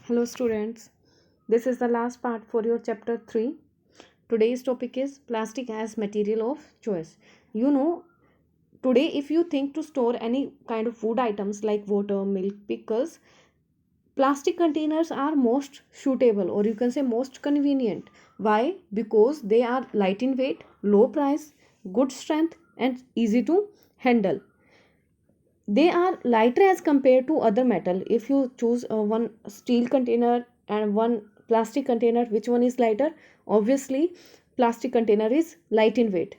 Hello students, this is the last part for your chapter 3. Today's topic is plastic as material of choice. Today if you think to store any kind of food items like water, milk, pickles, plastic containers are most suitable or you can say most convenient. Why? Because they are light in weight, low price, good strength and easy to handle. They are lighter as compared to other metal. If you choose one steel container and one plastic container, which one is lighter? Obviously plastic container is light in weight.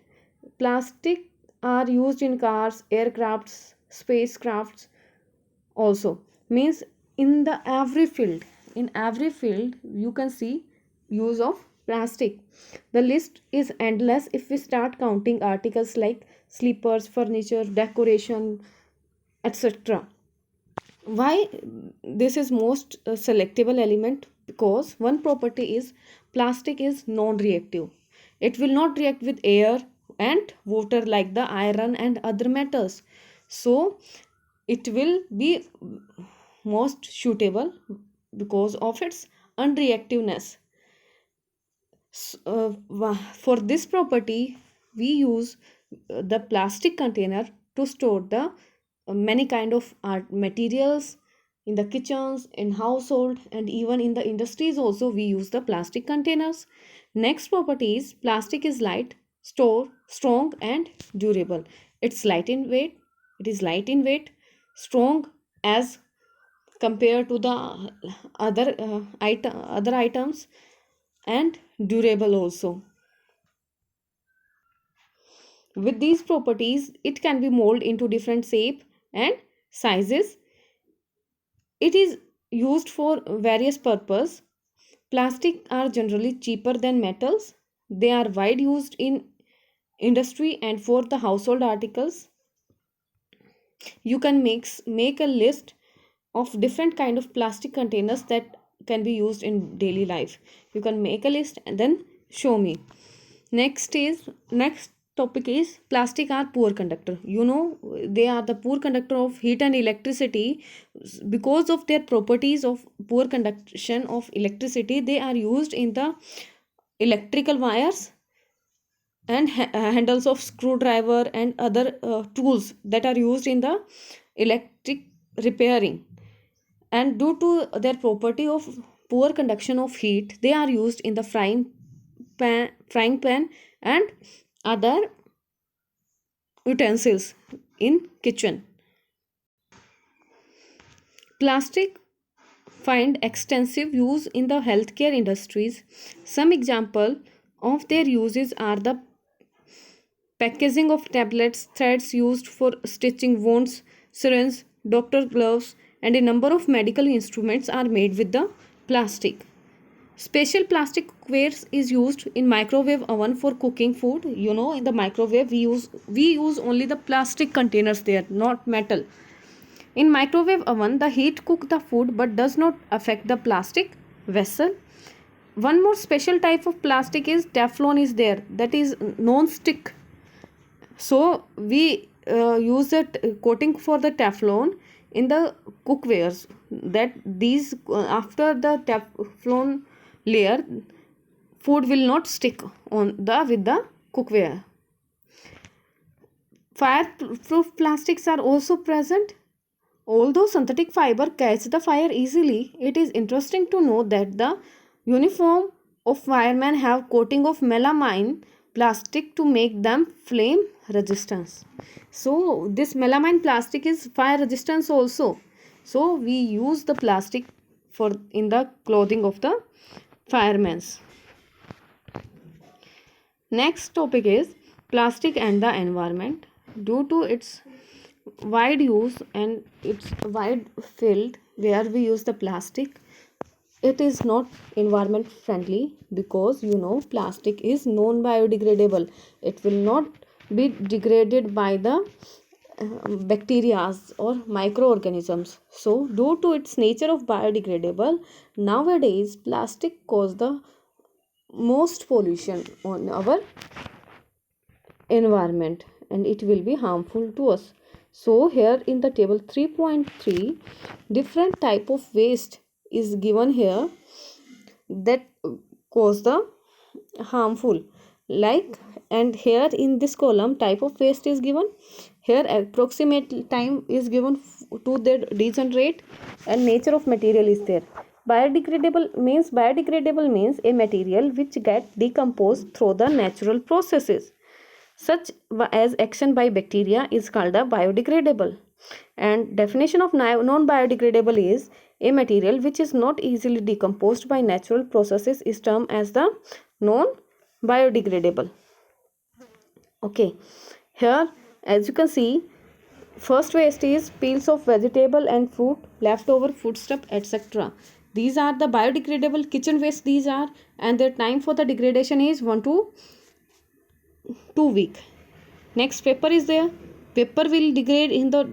Plastic are used in cars, aircrafts, spacecrafts also. Means in every field you can see use of plastic. The list is endless if we start counting articles like slippers, furniture, decoration, etc. Why this is most selectable element? Because one property is plastic is non-reactive. It will not react with air and water like the iron and other metals. So it will be most suitable because of its unreactiveness. For this property we use the plastic container to store the many kind of art materials in the kitchens, in household and even in the industries also we use the plastic containers. Next property is plastic is light, store strong and durable. It's light in weight, it is light in weight, strong as compared to the other items, and durable also. With these properties it can be molded into different shape and sizes. It is used for various purpose. Plastic are generally cheaper than metals. They are wide used in industry and for the household articles. You can make a list of different kind of plastic containers that can be used in daily life. You can make a list and then show me. Next topic is plastic are poor conductor. They are the poor conductor of heat and electricity. Because of their properties of poor conduction of electricity, they are used in the electrical wires and handles of screwdriver and other tools that are used in the electric repairing. And due to their property of poor conduction of heat, they are used in the frying pan and other utensils in kitchen. Plastic find extensive use in the healthcare industries. Some example of their uses are the packaging of tablets, threads used for stitching wounds, syringes, doctor gloves, and a number of medical instruments are made with the plastic. Special plastic cookware is used in microwave oven for cooking food. In the microwave we use only the plastic containers there, not metal. In microwave oven, the heat cook the food but does not affect the plastic vessel. One more special type of plastic is Teflon is there, that is non-stick. So we use that coating for the Teflon in the cookwares, that these after the Teflon layer food will not stick on the with the cookware. Fireproof plastics are also present. Although synthetic fiber catch the fire easily, it is interesting to know that the uniform of firemen have coating of melamine plastic to make them flame resistance. So this melamine plastic is fire resistance also. So we use the plastic for in the clothing of the firemen. Next topic is plastic and the environment. Due to its wide use and its wide field where we use the plastic, it is not environment friendly because plastic is non biodegradable. It will not be degraded by the bacteria or microorganisms. So due to its nature of biodegradable, nowadays plastic cause the most pollution on our environment and it will be harmful to us. So here in the table 3.3, different type of waste is given here that cause the harmful, like, and here in this column type of waste is given, here approximate time is given to the degenerate, and nature of material is there. Biodegradable means a material which get decomposed through the natural processes, such as action by bacteria is called a biodegradable. And definition of non-biodegradable is a material which is not easily decomposed by natural processes is termed as the non-biodegradable. Okay, here as you can see, first waste is peels of vegetable and fruit, leftover foodstuff, etc. These are the biodegradable kitchen waste, these are, and their time for the degradation is 1 to 2 week. Next, paper is there. Paper will degrade in the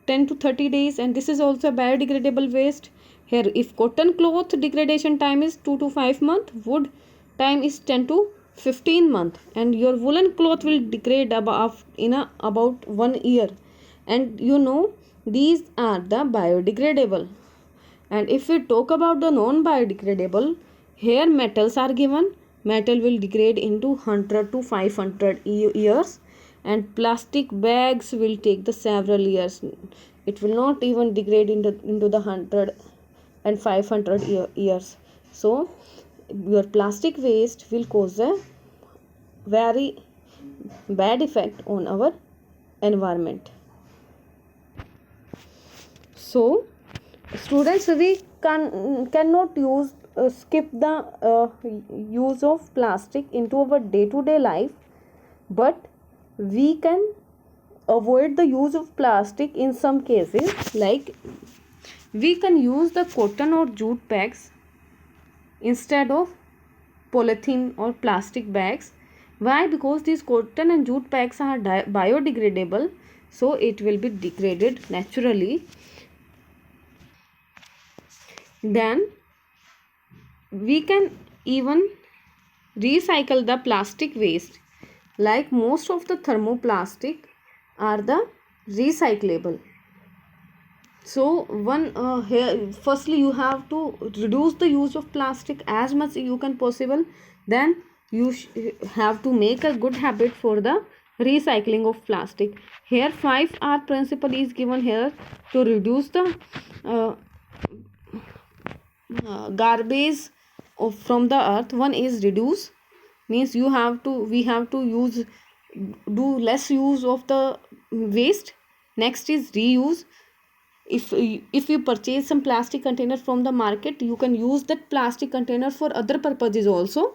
10 to 30 days, and this is also a biodegradable waste. Here, if cotton cloth degradation time is 2 to 5 months, wood time is 10 to 15 months, and your woolen cloth will degrade about 1 year. And you know, these are the biodegradable. And if we talk about the non-biodegradable, here metals are given. Metal will degrade into 100 to 500 years, and plastic bags will take the several years. It will not even degrade into the 100 and 500 years. So your plastic waste will cause a very bad effect on our environment. So students, we cannot skip the use of plastic into our day-to-day life, but we can avoid the use of plastic in some cases, like we can use the cotton or jute bags instead of polythene or plastic bags. Why? Because these cotton and jute bags are biodegradable, so it will be degraded naturally. Then we can even recycle the plastic waste, like most of the thermoplastic are the recyclable. So here firstly you have to reduce the use of plastic as much you can possible. Then you have to make a good habit for the recycling of plastic. Here 5R principle is given here to reduce the garbage from the earth. One is reduce, means we have to do less use of the waste. Next is reuse. If you purchase some plastic container from the market, you can use that plastic container for other purposes also.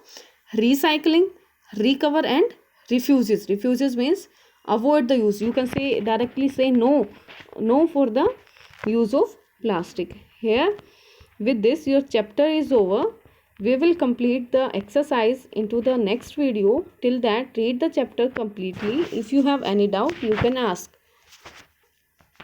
Recycling, recover, and refuses means avoid the use. You can directly say no for the use of plastic. Here with this your chapter is over. We will complete the exercise into the next video. Till that, read the chapter completely. If you have any doubt, you can ask.